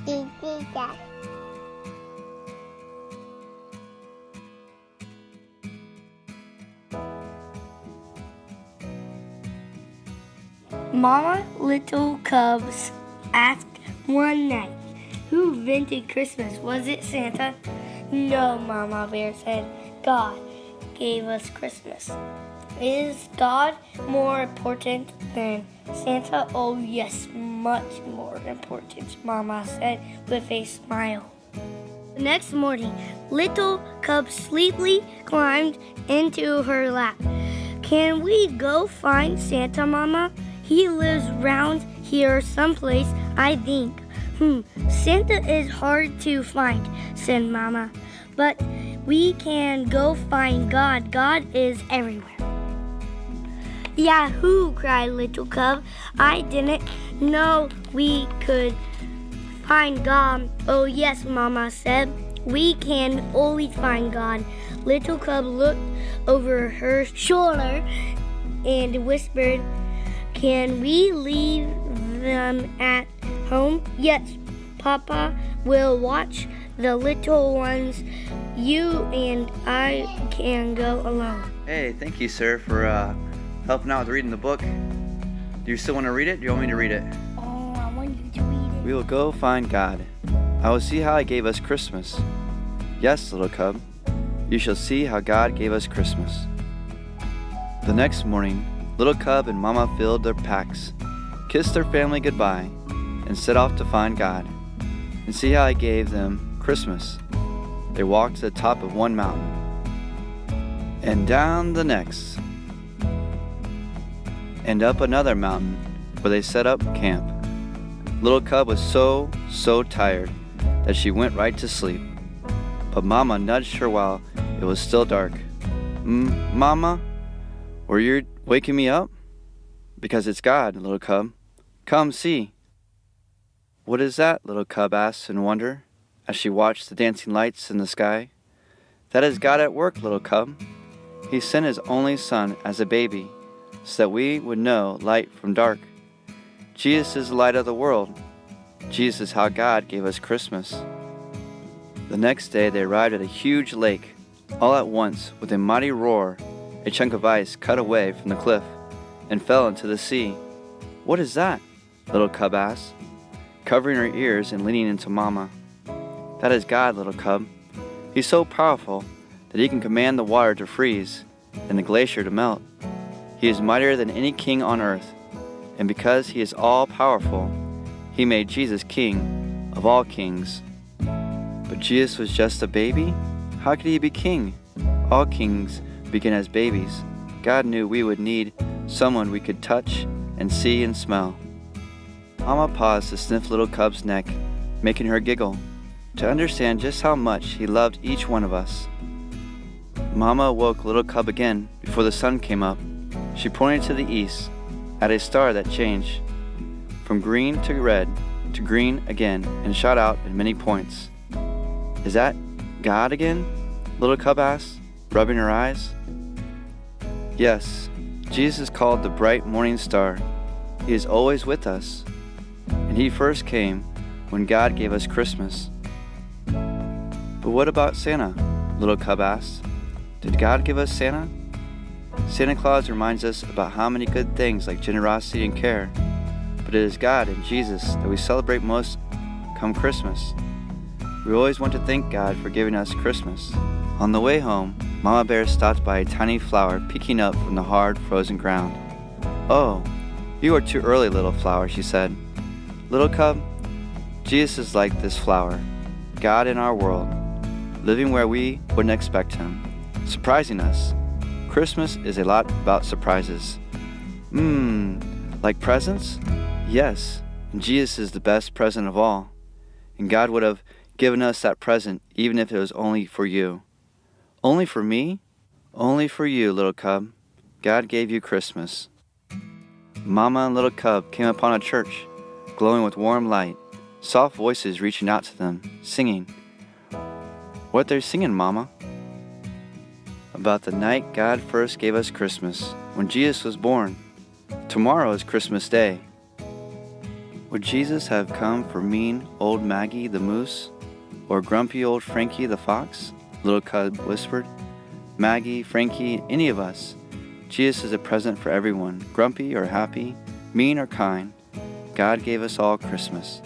Is Jesus. Mama Little Cubs asked one night, "Who invented Christmas? Was it Santa?" "No," Mama Bear said. "God gave us Christmas." "Is God more important than Santa?" "Oh, yes, much more important," Mama said with a smile. The next morning, Little Cub sleepily climbed into her lap. "Can we go find Santa, Mama? He lives round here someplace, I think." Santa is hard to find," said Mama. "But we can go find God. God is everywhere." "Yahoo!" cried Little Cub. "I didn't know we could find God." "Oh, yes," Mama said. "We can always find God." Little Cub looked over her shoulder and whispered, "Can we leave them at home?" "Yes, Papa will watch the little ones. You and I can go alone." Hey, thank you, sir, for helping out with reading the book. Do you still want to read it? Do you want me to read it? Oh, I want you to read it. "We will go find God. I will see how He gave us Christmas." "Yes, little cub, you shall see how God gave us Christmas." The next morning, Little Cub and Mama filled their packs, kissed their family goodbye, and set off to find God and see how He gave them Christmas. They walked to the top of one mountain and down the next and up another mountain where they set up camp. Little Cub was so tired that she went right to sleep, but Mama nudged her while it was still dark. Mama, were you waking me up?" "Because it's God, little cub. Come see." "What is that?" Little Cub asked in wonder as she watched the dancing lights in the sky. "That is God at work, little cub. He sent His only Son as a baby so that we would know light from dark. Jesus is the light of the world. Jesus is how God gave us Christmas." The next day they arrived at a huge lake. All at once, with a mighty roar, a chunk of ice cut away from the cliff and fell into the sea. "What is that?" Little Cub asked, covering her ears and leaning into Mama. "That is God, little cub. He's so powerful that He can command the water to freeze and the glacier to melt. He is mightier than any king on earth, and because He is all-powerful, He made Jesus king of all kings." "But Jesus was just a baby? How could He be king? All kings begin as babies. God knew we would need someone we could touch and see and smell." Mama paused to sniff Little Cub's neck, making her giggle, to understand just how much He loved each one of us. Mama woke Little Cub again before the sun came up. She pointed to the east, at a star that changed from green to red to green again and shot out at many points. "Is that God again?" Little Cub asked, rubbing her eyes. "Yes, Jesus is called the bright morning star. He is always with us, and He first came when God gave us Christmas." "But what about Santa?" Little Cub asked. "Did God give us Santa?" Santa Claus reminds us about how many good things like generosity and care, but it is God and Jesus that we celebrate most come Christmas. We always want to thank God for giving us Christmas. On the way home, Mama Bear stopped by a tiny flower peeking up from the hard, frozen ground. "Oh, you are too early, little flower," she said. "Little Cub, Jesus is like this flower, God in our world, living where we wouldn't expect Him, surprising us. Christmas is a lot about surprises." Like presents? Yes, and Jesus is the best present of all. And God would have given us that present even if it was only for you." "Only for me?" "Only for you, little cub. God gave you Christmas." Mama and Little Cub came upon a church, glowing with warm light, soft voices reaching out to them, singing. "What they're singing, Mama?" "About the night God first gave us Christmas, when Jesus was born. Tomorrow is Christmas Day." Would Jesus have come for mean old Maggie the moose? Or grumpy old Frankie the fox? Little cub whispered. Maggie, Frankie, any of us. Jesus is a present for everyone, grumpy or happy, mean or kind. God gave us all Christmas.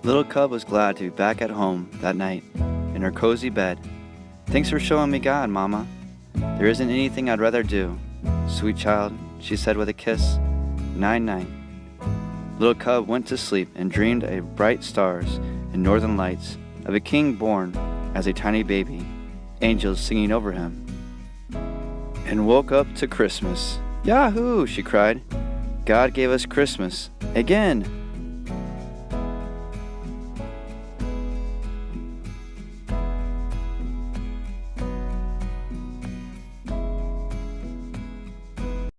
Little cub was glad to be back at home that night, in her cozy bed. Thanks for showing me God, Mama. There isn't anything I'd rather do. Sweet child, she said with a kiss. Night-night. Little cub went to sleep and dreamed of bright stars and northern lights, of a king born as a tiny baby, angels singing over him, and woke up to Christmas. Yahoo! She cried. God gave us Christmas. Again!